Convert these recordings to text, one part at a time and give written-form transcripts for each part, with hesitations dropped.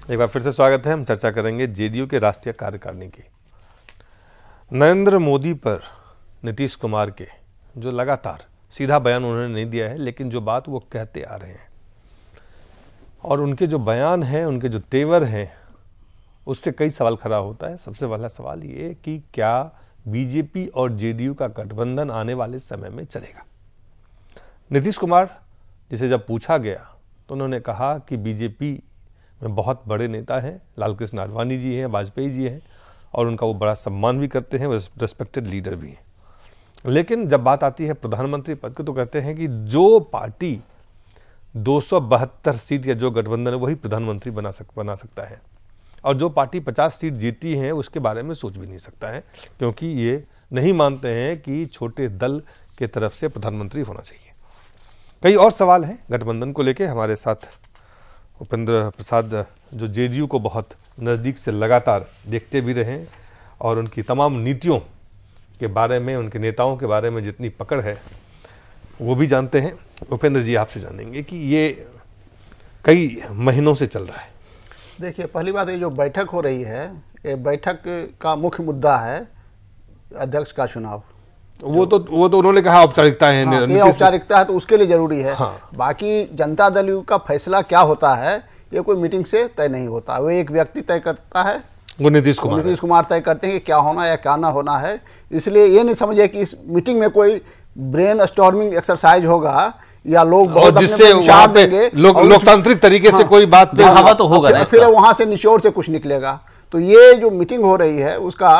एक बार फिर से स्वागत है। हम चर्चा करेंगे जेडीयू के राष्ट्रीय कार्यकारिणी की। नरेंद्र मोदी पर नीतीश कुमार के जो लगातार सीधा बयान उन्होंने नहीं दिया है, लेकिन जो बात वो कहते आ रहे हैं और उनके जो बयान हैं, उनके जो तेवर हैं, उससे कई सवाल खड़ा होता है। सबसे पहला सवाल ये कि क्या बीजेपी और जेडीयू का गठबंधन आने वाले समय में चलेगा। नीतीश कुमार जिसे जब पूछा गया तो उन्होंने कहा कि बीजेपी में बहुत बड़े नेता हैं, लालकृष्ण आडवाणी जी हैं, वाजपेयी जी हैं, और उनका वो बड़ा सम्मान भी करते हैं, वो रेस्पेक्टेड लीडर भी हैं। लेकिन जब बात आती है प्रधानमंत्री पद की तो कहते हैं कि जो पार्टी 272 सीट या जो गठबंधन है वही प्रधानमंत्री बना सकता है, और जो पार्टी 50 सीट जीती है उसके बारे में सोच भी नहीं सकता है, क्योंकि ये नहीं मानते हैं कि छोटे दल के तरफ से प्रधानमंत्री होना चाहिए। कई और सवाल हैं गठबंधन को लेके। हमारे साथ उपेंद्र प्रसाद, जो जेडीयू को बहुत नज़दीक से लगातार देखते भी रहे और उनकी तमाम नीतियों के बारे में, उनके नेताओं के बारे में जितनी पकड़ है वो भी जानते हैं। उपेंद्र जी, आपसे जानेंगे कि ये कई महीनों से चल रहा है। देखिए, पहली बात ये जो बैठक हो रही है, ये बैठक का मुख्य मुद्दा है अध्यक्ष का चुनाव। वो तो उन्होंने कहा औपचारिकता है। हाँ, ये औपचारिकता है तो उसके लिए जरूरी है। हाँ। बाकी जनता दल का फैसला क्या होता है ये कोई मीटिंग से तय नहीं होता, वो एक व्यक्ति तय करता है, वो नीतीश कुमार तय करते हैं कि क्या होना या क्या ना होना है। इसलिए ये नहीं समझे कि इस मीटिंग में कोई ब्रेन स्टॉर्मिंग एक्सरसाइज होगा या लोग बहुत जिससे वहां पे लोकतांत्रिक तरीके से कोई बात पे हवा तो होगा ना, फिर वहां से निचोड़ से कुछ निकलेगा। तो ये जो मीटिंग हो रही है उसका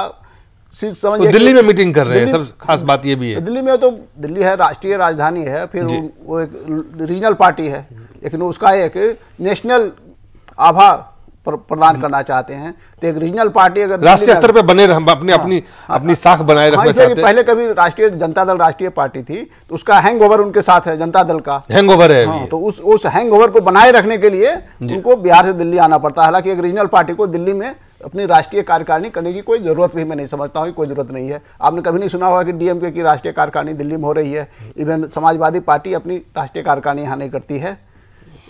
सिर्फ समझिए तो दिल्ली में मीटिंग कर रहे हैं। सब खास बात ये भी है, दिल्ली में तो दिल्ली है, राष्ट्रीय राजधानी है, फिर वो एक रीजनल पार्टी है, लेकिन उसका एक नेशनल आभा प्रदान करना चाहते हैं। तो एक रीजनल पार्टी अगर राष्ट्रीय स्तर पे बने अपनी साख बनाए रखना चाहते हैं। पहले कभी राष्ट्रीय जनता दल राष्ट्रीय पार्टी थी तो उसका हैंगओवर उनके साथ है, जनता दल का हैंगओवर है। तो उस हैंगओवर को बनाए रखने के लिए उनको बिहार से दिल्ली आना पड़ता है। हालांकि एक रीजनल पार्टी को दिल्ली में अपनी राष्ट्रीय कार्यकारिणी करने की कोई जरूरत भी मैं नहीं समझता हूँ, कोई जरूरत नहीं है। आपने कभी नहीं सुना होगा कि डीएमके की राष्ट्रीय कार्यकारिणी दिल्ली में हो रही है। इवन समाजवादी पार्टी अपनी राष्ट्रीय कार्यकारिणी यहाँ नहीं करती है,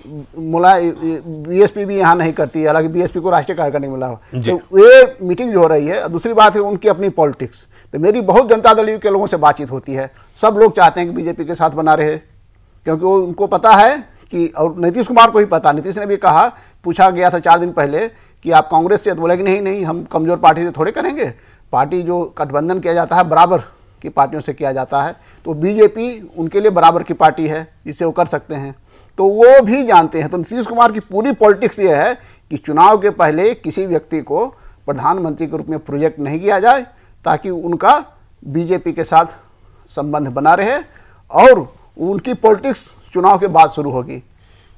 बीएसपी भी यहाँ नहीं करती है, हालांकि बीएसपी को राष्ट्रीय कार्यकारिणी मिला हुआ। तो ये मीटिंग जो हो रही है, दूसरी बात है उनकी अपनी पॉलिटिक्स। तो मेरी बहुत जनता दल के लोगों से बातचीत होती है, सब लोग चाहते हैं कि बीजेपी के साथ बना रहे, क्योंकि वो उनको पता है कि, और नीतीश कुमार को ही पता, नीतीश ने भी कहा, पूछा गया था 4 दिन पहले कि आप कांग्रेस से, तो बोला कि नहीं हम कमजोर पार्टी से थोड़े करेंगे, पार्टी जो गठबंधन किया जाता है बराबर की पार्टियों से किया जाता है, तो बीजेपी उनके लिए बराबर की पार्टी है, जिससे वो कर सकते हैं। तो वो भी जानते हैं। तो नीतीश कुमार की पूरी पॉलिटिक्स ये है कि चुनाव के पहले किसी व्यक्ति को प्रधानमंत्री के रूप में प्रोजेक्ट नहीं किया जाए, ताकि उनका बीजेपी के साथ संबंध बना रहे, और उनकी पॉलिटिक्स चुनाव के बाद शुरू होगी।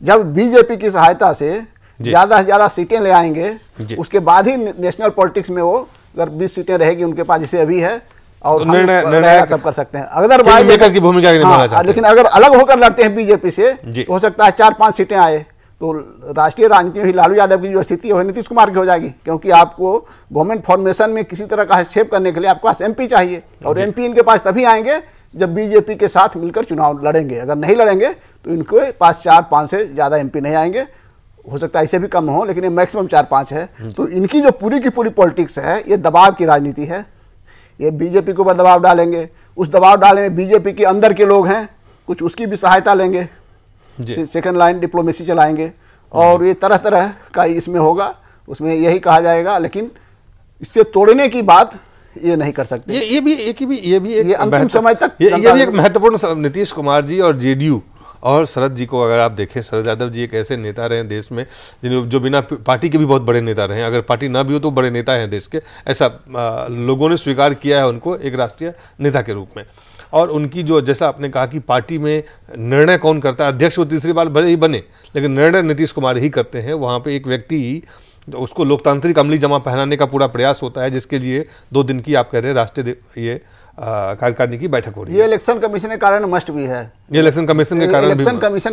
जब बीजेपी की सहायता से ज्यादा से ज्यादा सीटें ले आएंगे, उसके बाद ही नेशनल पॉलिटिक्स में वो, अगर 20 सीटें रहेगी उनके पास जैसे अभी है, और तो निर्णय तब कर सकते हैं। अगर की भूमिका लेकिन अगर अलग होकर लड़ते हैं बीजेपी से तो हो सकता है 4-5 सीटें आए, तो राष्ट्रीय राजनीति में लालू यादव की जो स्थिति है नीतीश कुमार की हो जाएगी, क्योंकि आपको गवर्नमेंट फॉर्मेशन में किसी तरह का हस्तक्षेप करने के लिए आपके पास एमपी चाहिए, और एमपी इनके पास तभी आएंगे जब बीजेपी के साथ मिलकर चुनाव लड़ेंगे। अगर नहीं लड़ेंगे तो इनके पास 4-5 से ज्यादा एमपी नहीं आएंगे, हो सकता है इससे भी कम हो, लेकिन ये मैक्सिमम 4-5 है। तो इनकी जो पूरी की पूरी पॉलिटिक्स है, ये दबाव की राजनीति है। ये बीजेपी के ऊपर दबाव डालेंगे, उस दबाव डालने में बीजेपी के अंदर के लोग हैं कुछ, उसकी भी सहायता लेंगे, सेकंड लाइन डिप्लोमेसी चलाएंगे, और ये तरह तरह का इसमें होगा, उसमें यही कहा जाएगा। लेकिन इससे तोड़ने की बात ये नहीं कर सकते। ये भी अंतिम समय तक ये भी एक महत्वपूर्ण, नीतीश कुमार जी और जेडीयू और शरद जी को अगर आप देखें, शरद यादव जी एक ऐसे नेता रहे देश में जो बिना पार्टी के भी बहुत बड़े नेता रहे हैं, अगर पार्टी ना भी हो तो बड़े नेता हैं देश के, ऐसा लोगों ने स्वीकार किया है उनको एक राष्ट्रीय नेता के रूप में। और उनकी जो, जैसा आपने कहा कि पार्टी में निर्णय कौन करता है, अध्यक्ष वो तीसरी बार भले ही बने, लेकिन निर्णय नीतीश कुमार ही करते हैं। वहाँ पर एक व्यक्ति, तो उसको लोकतांत्रिक अमली जमा पहनाने का पूरा प्रयास होता है, जिसके लिए 2 दिन की आप कह रहे हैं राष्ट्रीय ये कार्यकारिणी की बैठक हो रही है। ये इलेक्शन कमीशन के कारण मस्ट भी है, ये इलेक्शन कमीशन के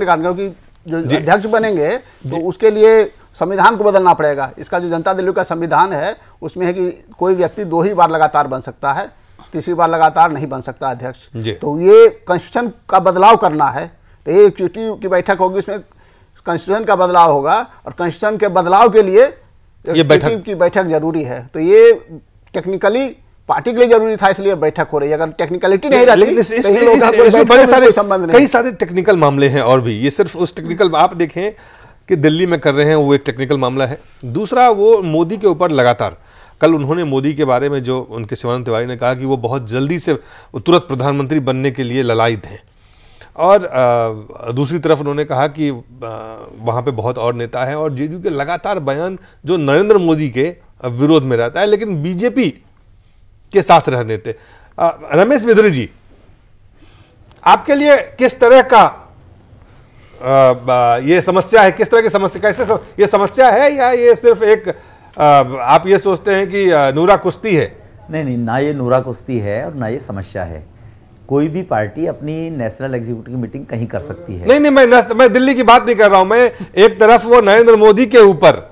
कारण, क्योंकि जो अध्यक्ष बनेंगे तो उसके लिए संविधान को बदलना पड़ेगा। इसका जो जनता दल का संविधान है उसमें है कि कोई व्यक्ति 2 ही बार लगातार बन सकता है, तीसरी बार लगातार नहीं बन सकता अध्यक्ष। तो ये कॉन्स्टिट्यूशन का बदलाव करना है। तो ये एक्जीक्यूटिव की बैठक होगी, उसमें कॉन्स्टिट्यूशन का बदलाव होगा और कॉन्स्टिट्यूशन के बदलाव के लिए ये बैठक की बैठक जरूरी है। तो ये टेक्निकली पार्टी के लिए जरूरी था, इसलिए बैठक हो रही है। अगर टेक्निकलिटी नहीं रहती इसमें बड़े सारे संबंध, कई सारे टेक्निकल मामले हैं और भी। ये सिर्फ उस टेक्निकल, आप देखें कि दिल्ली में कर रहे हैं वो एक टेक्निकल मामला है। दूसरा, वो मोदी के ऊपर लगातार, कल उन्होंने मोदी के बारे में जो उनके शिवानंद तिवारी ने कहा कि वो बहुत जल्दी से तुरंत प्रधानमंत्री बनने के लिए ललायित हैं, और दूसरी तरफ उन्होंने कहा कि वहाँ पे बहुत और नेता हैं, और जेडीयू के लगातार बयान जो नरेंद्र मोदी के विरोध में रहता है लेकिन बीजेपी के साथ रहने थे। रमेश बिधरी जी, आपके लिए किस तरह का ये समस्या है, किस तरह की समस्या, कैसे ये समस्या है, या ये सिर्फ एक आप ये सोचते हैं कि नूरा कुश्ती है? नहीं, ना ये नूरा कुश्ती है और ना ये समस्या है। कोई भी पार्टी अपनी नेशनल एग्जीक्यूटिव की मीटिंग कहीं कर सकती है। नहीं, मैं दिल्ली की बात नहीं कर रहा हूं। मैं एक तरफ वो नरेंद्र मोदी के ऊपर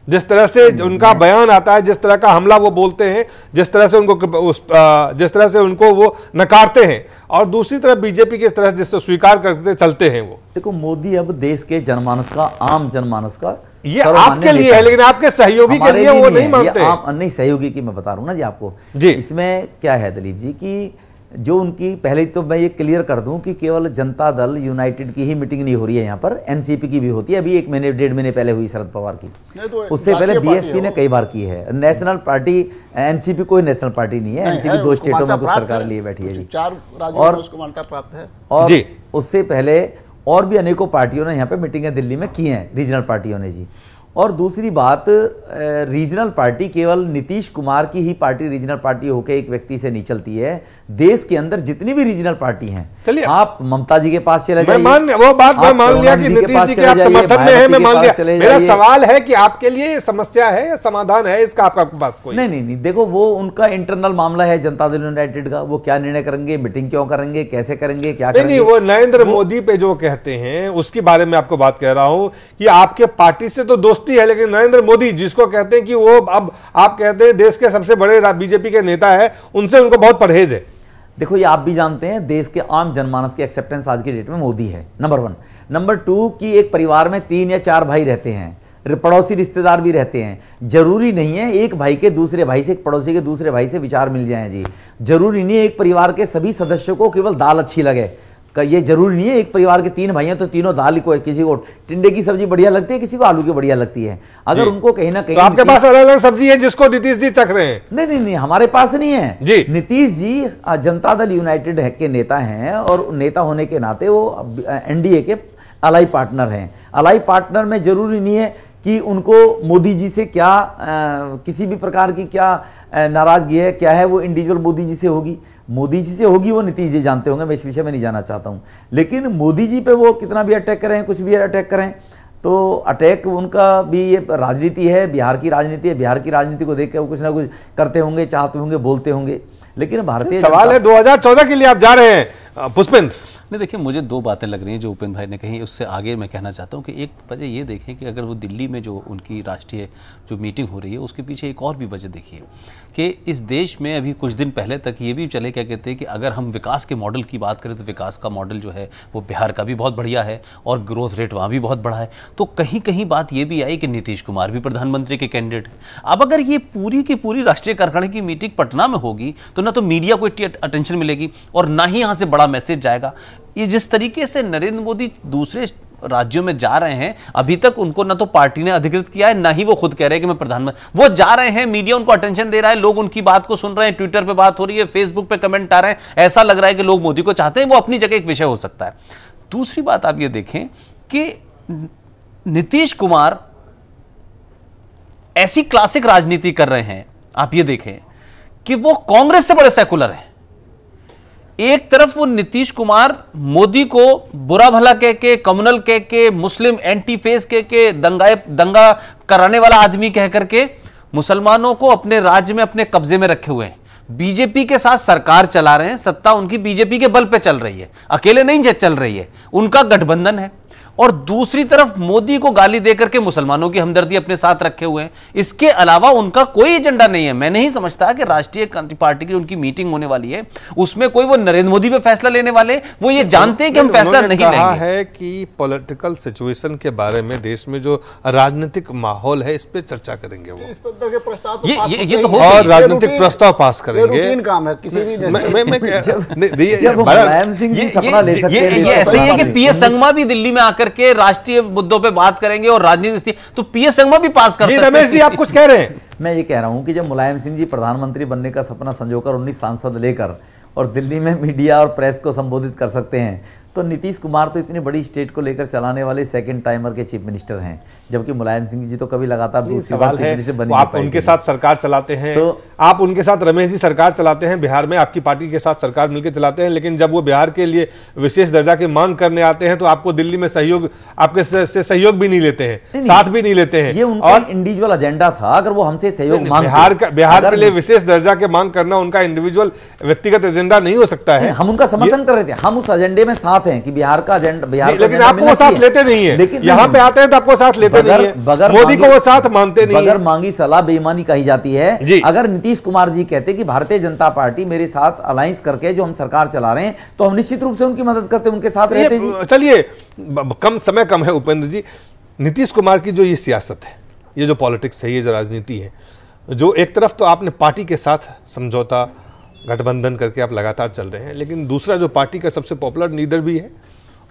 जिस तरह से उनका बयान आता है, जिस तरह का हमला वो बोलते हैं, जिस तरह से उनको वो नकारते हैं, और दूसरी तरफ बीजेपी की तरह जिससे स्वीकार करते चलते हैं वो। देखो, मोदी अब देश के जनमानस का, आम जनमानस का, ये आपके लिए है लेकिन आपके सहयोगी के लिए वो नहीं मानते। नहीं, सहयोगी की मैं बता रहा हूं ना जी आपको जी। इसमें क्या है दिलीप जी कि जो उनकी, पहले तो मैं ये क्लियर कर दूं कि केवल जनता दल यूनाइटेड की ही मीटिंग नहीं हो रही है, यहाँ पर एनसीपी की भी होती है। अभी 1 महीने 1.5 महीने पहले हुई शरद पवार की, तो उससे पहले बीएसपी ने कई बार की है। नेशनल पार्टी, एनसीपी कोई नेशनल पार्टी नहीं है, एनसीपी 2 स्टेटों में कुछ सरकार लिए बैठी है जी, 4 राज्यों में उसको मान्यता प्राप्त है। और उससे पहले और भी अनेकों पार्टियों ने यहाँ पे मीटिंगें दिल्ली में की हैं, रीजनल पार्टियों ने जी। और दूसरी बात, रीजनल पार्टी केवल नीतीश कुमार की ही पार्टी रीजनल पार्टी होकर एक व्यक्ति से नहीं चलती है। देश के अंदर जितनी भी रीजनल पार्टी हैं, चलिए आप ममता जी के पास चले जाइए, वो बात मैं मान लिया कि नीतीश जी के आप समर्थन में है, मैं मान लिया। मेरा सवाल है कि आपके लिए समस्या है या समाधान है इसका आपका पास कोई? नहीं, देखो वो उनका इंटरनल मामला है जनता दल यूनाइटेड का। वो क्या निर्णय करेंगे, मीटिंग क्यों करेंगे, कैसे करेंगे, क्या करेंगे। नहीं, वो नरेंद्र मोदी पे जो कहते हैं उसके बारे में आपको बात कह रहा हूं कि आपके पार्टी से तो दोस्ती है, लेकिन नरेंद्र मोदी जिसको कहते हैं कि वो, अब आप कहते हैं देश के सबसे बड़े बीजेपी के नेता है, उनसे उनको बहुत परहेज है। देखो, ये आप भी जानते हैं, देश के आम जनमानस की एक्सेप्टेंस आज की डेट में मोदी है, नंबर 1। नंबर 2 कि एक परिवार में 3 या 4 भाई रहते हैं, पड़ोसी रिश्तेदार भी रहते हैं। जरूरी नहीं है एक भाई के दूसरे भाई से, एक पड़ोसी के दूसरे भाई से विचार मिल जाए जी। जरूरी नहीं है एक परिवार के सभी सदस्यों को केवल दाल अच्छी लगे। ये जरूरी नहीं है एक परिवार के 3 भाई हैं तो तीनों दाल को, किसी को टिंडे की सब्जी बढ़िया लगती है, किसी को आलू की बढ़िया लगती है। अगर उनको कहीं ना कहीं, तो आपके पास अलग अलग सब्जी है जिसको नीतीश जी चख रहे हैं? नहीं, हमारे पास नहीं है जी। नीतीश जी जनता दल यूनाइटेड के नेता हैं, और नेता होने के नाते वो एनडीए के अलाई पार्टनर हैं। अलाई पार्टनर में जरूरी नहीं है कि उनको मोदी जी से क्या किसी भी प्रकार की क्या नाराजगी है, क्या है, वो इंडिविजुअल मोदी जी से होगी। मोदी जी से होगी वो नीतीश जी जानते होंगे, मैं इस विषय में नहीं जाना चाहता हूं। लेकिन मोदी जी पे वो कितना भी अटैक करें, कुछ भी अटैक करें, तो अटैक उनका भी ये राजनीति है, बिहार की राजनीति है। बिहार की राजनीति को देख के वो कुछ ना कुछ करते होंगे, चाहते होंगे, बोलते होंगे। लेकिन भारतीय सवाल है 2014 के लिए आप जा रहे हैं पुष्पेंद्र। नहीं, देखिए, मुझे 2 बातें लग रही हैं जो उपेंद्र भाई ने कही। उससे आगे मैं कहना चाहता हूं कि एक वजह ये देखें कि अगर वो दिल्ली में जो उनकी राष्ट्रीय जो मीटिंग हो रही है उसके पीछे एक और भी वजह देखिए कि इस देश में अभी कुछ दिन पहले तक ये भी चले, क्या कहते हैं कि अगर हम विकास के मॉडल की बात करें तो विकास का मॉडल जो है वो बिहार का भी बहुत बढ़िया है और ग्रोथ रेट वहाँ भी बहुत बड़ा है। तो कहीं कहीं बात ये भी आई कि नीतीश कुमार भी प्रधानमंत्री के कैंडिडेट हैं। अब अगर ये पूरी की पूरी राष्ट्रीय कार्यकारिणी की मीटिंग पटना में होगी तो ना तो मीडिया को इतनी अटेंशन मिलेगी और ना ही यहाँ से बड़ा मैसेज जाएगा। ये जिस तरीके से नरेंद्र मोदी दूसरे राज्यों में जा रहे हैं, अभी तक उनको ना तो पार्टी ने अधिकृत किया है, ना ही वो खुद कह रहे हैं कि मैं प्रधानमंत्री। वो जा रहे हैं, मीडिया उनको अटेंशन दे रहा है, लोग उनकी बात को सुन रहे हैं, ट्विटर पे बात हो रही है, फेसबुक पे कमेंट आ रहे हैं, ऐसा लग रहा है कि लोग मोदी को चाहते हैं। वो अपनी जगह एक विषय हो सकता है। दूसरी बात आप ये देखें कि नीतीश कुमार ऐसी क्लासिक राजनीति कर रहे हैं, आप ये देखें कि वो कांग्रेस से बड़े सेकुलर हैं। एक तरफ वो नीतीश कुमार मोदी को बुरा भला कह के, कम्युनल कह के, मुस्लिम एंटी फेस कह के, दंगा कराने वाला आदमी कह करके मुसलमानों को अपने राज्य में अपने कब्जे में रखे हुए हैं। बीजेपी के साथ सरकार चला रहे हैं, सत्ता उनकी बीजेपी के बल पे चल रही है, अकेले नहीं चल रही है, उनका गठबंधन है। और दूसरी तरफ मोदी को गाली देकर के मुसलमानों की हमदर्दी अपने साथ रखे हुए हैं। इसके अलावा उनका कोई एजेंडा नहीं है। मैं नहीं समझता कि राष्ट्रीय क्रांति पार्टी की उनकी मीटिंग होने वाली है उसमें कोई वो नरेंद्र मोदी पे फैसला लेने वाले, वो ये जानते हैं कि हम फैसला नहीं लेंगे। कहा है कि पॉलिटिकल सिचुएशन के बारे में, देश में जो राजनीतिक माहौल है, इस पे चर्चा करेंगे। वो इस पर के प्रस्ताव ये तो और राजनीतिक प्रस्ताव पास करेंगे। रूटीन काम है किसी भी मुलायम सिंह जी सपना ले सकते हैं। ये ऐसे ही है कि पीएस संगमा भी दिल्ली में आकर के राष्ट्रीय मुद्दों पे बात करेंगे और राजनीति, तो पीएस संगमा भी पास कर सकते हैं। रमेश जी आप कुछ कह रहे हैं? मैं ये कह रहा हूं कि जब मुलायम सिंह जी प्रधानमंत्री बनने का सपना संजोकर 19 सांसद लेकर और दिल्ली में मीडिया और प्रेस को संबोधित कर सकते हैं, तो नीतीश कुमार तो इतनी बड़ी स्टेट को लेकर चलाने वाले सेकंड टाइमर के चीफ मिनिस्टर हैं, जबकि मुलायम सिंह जी तो कभी लगातार दूसरी बार चीफ मिनिस्टर बने। आप उनके साथ सरकार चलाते हैं, तो आप उनके साथ रमेश जी सरकार चलाते हैं, बिहार में आपकी पार्टी के साथ सरकार मिलकर चलाते हैं, लेकिन जब वो बिहार के लिए विशेष दर्जा की मांग करने आते हैं तो आपको दिल्ली में सहयोग, आपके से सहयोग भी नहीं लेते हैं, साथ भी नहीं लेते हैं। ये उनका इंडिविजुअल एजेंडा था। अगर वो हमसे सहयोग मांगते, बिहार के लिए विशेष दर्जा के मांग करना उनका इंडिविजुअल व्यक्तिगत एजेंडा नहीं हो सकता है। हम उनका समर्थन कर रहे थे, हम उस एजेंडे में साथ हैं कि बिहार का एजेंडा, बिहार, लेकिन आपको वो साथ लेते नहीं है। लेकिन यहाँ पे आते हैं तो आपको साथ लेते नहीं है, मोदी को वो साथ मानते नहीं है। बगैर मांगी सलाह बेईमानी कही जाती है। अगर नीतीश कुमार जी कहते कि भारतीय जनता पार्टी मेरे साथ अलायंस करके जो हम सरकार चला रहे हैं, तो हम निश्चित रूप से उनकी मदद करते, उनके साथ रहते जी। चलिए, कम समय कम है उपेंद्र जी, नीतीश कुमार की जो ये सियासत है, ये जो पॉलिटिक्स है, ये जो राजनीति है, जो एक तरफ तो आपने पार्टी के साथ समझौता गठबंधन करके आप लगातार चल रहे हैं, लेकिन दूसरा जो पार्टी का सबसे पॉपुलर लीडर भी है,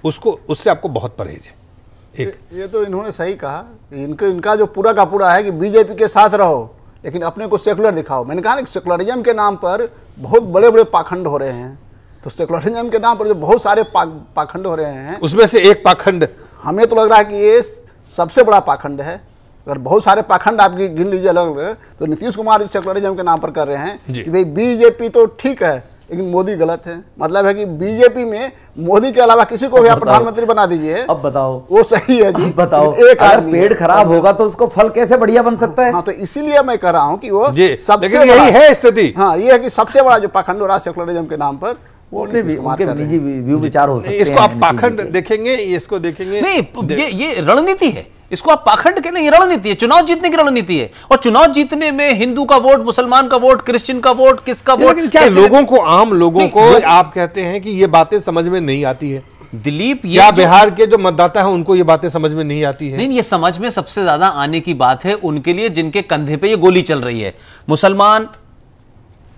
उससे आपको बहुत परहेज है। ये तो इन्होंने सही कहा, इनका जो पूरा का पूरा है कि बीजेपी के साथ रहो लेकिन अपने को सेकुलर दिखाओ। मैंने कहा ना कि सेकुलरिज्म के नाम पर बहुत बड़े बड़े पाखंड हो रहे हैं, तो सेकुलरिज्म के नाम पर जो बहुत सारे पाखंड हो रहे हैं, उसमें से एक पाखंड हमें तो लग रहा है कि ये सबसे बड़ा पाखंड है। अगर बहुत सारे पाखंड आप गिन लीजिए अलग अलग, तो नीतीश कुमार सेकुलरिज्म के नाम पर कर रहे हैं कि भाई बीजेपी तो ठीक है लेकिन मोदी गलत है। मतलब है कि बीजेपी में मोदी के अलावा किसी को भी आप प्रधानमंत्री बना दीजिए, अब बताओ वो सही है जी। बताओ एक अगर पेड़ खराब होगा तो उसको फल कैसे बढ़िया बन सकता है? हाँ, तो इसीलिए मैं कह रहा हूँ कि वो सबसे यही है स्थिति। हाँ, ये है कि सबसे बड़ा जो पाखंड हो रहा है सेकुलरिज्म के नाम पर, वो उनके निजी व्यू विचार हो सकते हैं। इसको आप पाखंड देखेंगे, इसको देखेंगे नहीं, ये रणनीति है, इसको आप पाखंड के लिए रणनीति है, चुनाव जीतने की रणनीति है। और चुनाव जीतने में हिंदू का वोट, मुसलमान का वोट, क्रिश्चियन का वोट, किसका वोट, क्या लोगों को, आम लोगों को आप कहते हैं कि ये बातें समझ में नहीं आती है? दिलीप, क्या बिहार के जो मतदाता है उनको ये बातें समझ में नहीं आती है? नहीं, ये समझ में सबसे ज्यादा आने की बात है उनके लिए जिनके कंधे पे ये गोली चल रही है। मुसलमान,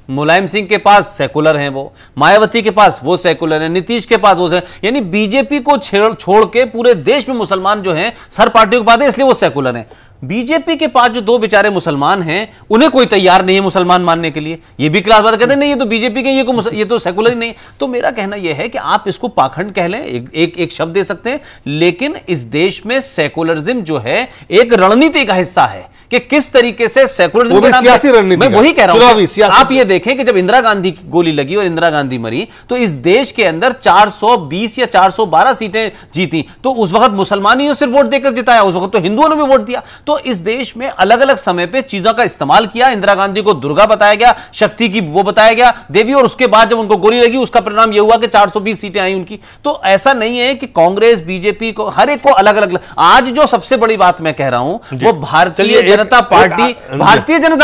मुलायम सिंह के पास सेकुलर हैं, वो मायावती के पास वो सेकुलर है, नीतीश के पास वो है, यानी बीजेपी को छोड़ के पूरे देश में मुसलमान जो हैं सर पार्टियों के पास है, इसलिए वो सेकुलर हैं। बीजेपी के पास जो दो बेचारे मुसलमान हैं, उन्हें कोई तैयार नहीं है मुसलमान मानने के लिए। ये भी क्लास बात कहते हैं नहीं, ये तो बीजेपी के, ये तो सेकुलर ही नहीं। तो मेरा कहना यह है कि आप इसको पाखंड कह लें, एक शब्द दे सकते हैं, लेकिन इस देश में सेकुलरिज्म जो है एक रणनीति का हिस्सा है कि किस तरीके से सेकुलरिज्म के नाम पे, मैं वही कह रहा हूं। आप ये देखें कि जब इंदिरा गांधी की गोली लगी और इंदिरा गांधी मरी, तो इस देश के अंदर 420 या 412 सीटें जीती, तो उस वक्त मुसलमानियों से वोट देकर जिताया, उस वक्त तो हिंदुओं ने भी वोट दिया। तो इस देश में अलग अलग समय पे चीजों का इस्तेमाल किया। इंदिरा गांधी को दुर्गा बताया गया, शक्ति की वो बताया गया देवी, और उसके बाद जब उनको गोली लगी उसका परिणाम यह हुआ कि 420 सीटें आई उनकी। तो ऐसा नहीं है कि कांग्रेस बीजेपी को, हर एक को अलग अलग। आज जो सबसे बड़ी बात मैं कह रहा हूं वो भारतीय जनता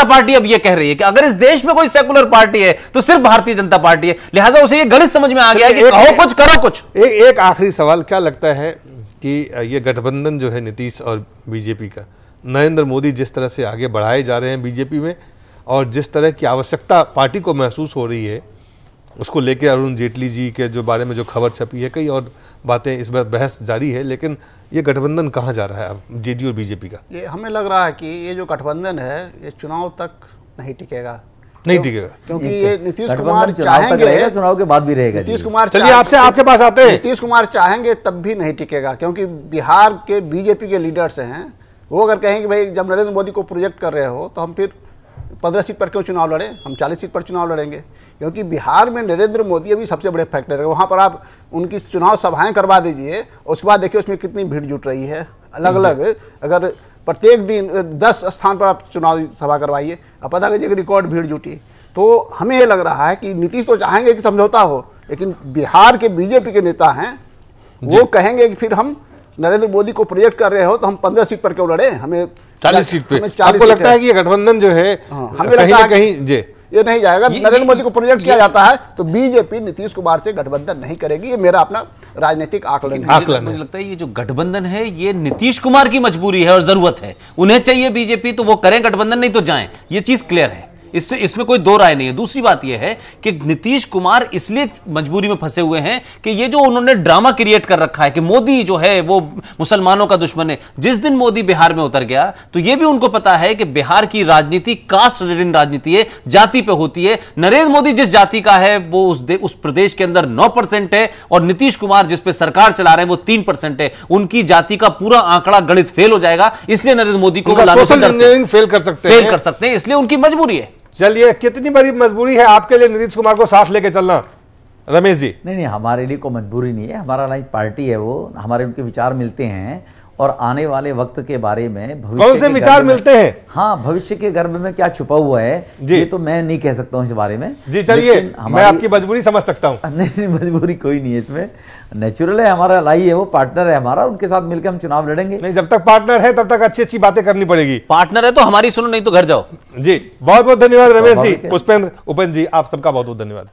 पार्टी अब यह कह रही है कि अगर इस देश में कोई सेकुलर पार्टी है तो सिर्फ भारतीय जनता पार्टी है। लिहाजा उसे यह गलत समझ में आ गया कि कहो कुछ करो कुछ। एक आखिरी सवाल, क्या लगता है कि ये गठबंधन जो है नीतीश और बीजेपी का, नरेंद्र मोदी जिस तरह से आगे बढ़ाए जा रहे हैं बीजेपी में, और जिस तरह की आवश्यकता पार्टी को महसूस हो रही है, उसको लेकर अरुण जेटली जी के जो बारे में जो खबर छपी है, कई और बातें, इस बार बहस जारी है, लेकिन ये गठबंधन कहाँ जा रहा है अब जेडीयू और बीजेपी का? ये हमें लग रहा है कि ये जो गठबंधन है ये चुनाव तक नहीं टिकेगा, क्योंकि ये नीतीश कुमार चाहेंगे, चुनाव के बाद भी रहेगा। नीतीश कुमार, चलिए आपसे आपके पास आते हैं, नीतीश कुमार चाहेंगे तब भी नहीं टिकेगा, क्योंकि बिहार के बीजेपी के लीडर्स हैं, वो अगर कहें कि भाई जब नरेंद्र मोदी को प्रोजेक्ट कर रहे हो तो हम फिर 15 सीट पर क्यों चुनाव लड़ें, हम 40 सीट पर चुनाव लड़ेंगे। क्योंकि बिहार में नरेंद्र मोदी अभी सबसे बड़े फैक्टर है। वहाँ पर आप उनकी चुनाव सभाएं करवा दीजिए, उसके बाद देखिए उसमें कितनी भीड़ जुट रही है अलग अलग। अगर प्रत्येक दिन 10 स्थान पर आप चुनाव सभा करवाइए, अब पता कीजिए रिकॉर्ड भीड़ जुटी। तो हमें ये लग रहा है कि नीतीश तो चाहेंगे कि समझौता हो, लेकिन बिहार के बीजेपी के नेता हैं वो कहेंगे कि फिर हम नरेंद्र मोदी को प्रोजेक्ट कर रहे हो तो हम 15 सीट पर क्यों लड़े, हमें 40 सीट पे। 40 आपको लगता है कि ये गठबंधन जो है कहीं ना कहीं जी ये नहीं जाएगा? नरेंद्र मोदी को प्रोजेक्ट किया जाता है तो बीजेपी नीतीश कुमार से गठबंधन नहीं करेगी, ये मेरा अपना राजनीतिक आकलन है। मुझे लगता है ये जो गठबंधन है ये नीतीश कुमार की मजबूरी है और जरूरत है, उन्हें चाहिए बीजेपी तो वो करें गठबंधन, नहीं तो जाएं, ये चीज क्लियर है, इसमें कोई दो राय नहीं है। दूसरी बात यह है कि नीतीश कुमार इसलिए मजबूरी में फंसे हुए हैं कि ये जो उन्होंने ड्रामा क्रिएट कर रखा है कि मोदी जो है वो मुसलमानों का दुश्मन है। जिस दिन मोदी बिहार में उतर गया तो ये भी उनको पता है कि बिहार की राजनीति कास्ट रिलेटेड राजनीति है, जाति पे होती है। नरेंद्र मोदी जिस जाति का है वो उस प्रदेश के अंदर 9% है और नीतीश कुमार जिस पे सरकार चला रहे हैं वो 3% है। उनकी जाति का पूरा आंकड़ा गणित फेल हो जाएगा, इसलिए नरेंद्र मोदी को सोशल इंजीनियरिंग फेल कर सकते हैं, इसलिए उनकी मजबूरी है। चलिए, कितनी बड़ी मजबूरी है आपके लिए नीतीश कुमार को साथ लेके चलना, रमेश जी? नहीं, हमारे लिए कोई मजबूरी नहीं है, हमारा अलायंस पार्टी है, वो हमारे उनके विचार मिलते हैं और आने वाले वक्त के बारे में कौन से विचार मिलते हैं? हाँ, भविष्य के गर्भ में क्या छुपा हुआ है ये तो मैं नहीं कह सकता हूँ इस बारे में जी। चलिए, मैं आपकी मजबूरी समझ सकता हूँ। नहीं, मजबूरी कोई नहीं है इसमें, नेचुरल है, हमारा लाई है, वो पार्टनर है हमारा, उनके साथ मिलकर हम चुनाव लड़ेंगे। नहीं, जब तक पार्टनर है तब तक अच्छी अच्छी बातें करनी पड़ेगी। पार्टनर है तो हमारी सुनो, नहीं तो घर जाओ। जी, बहुत बहुत धन्यवाद रमेश जी, पुष्पेंद्र, उपेंद्र जी, आप सबका बहुत बहुत धन्यवाद।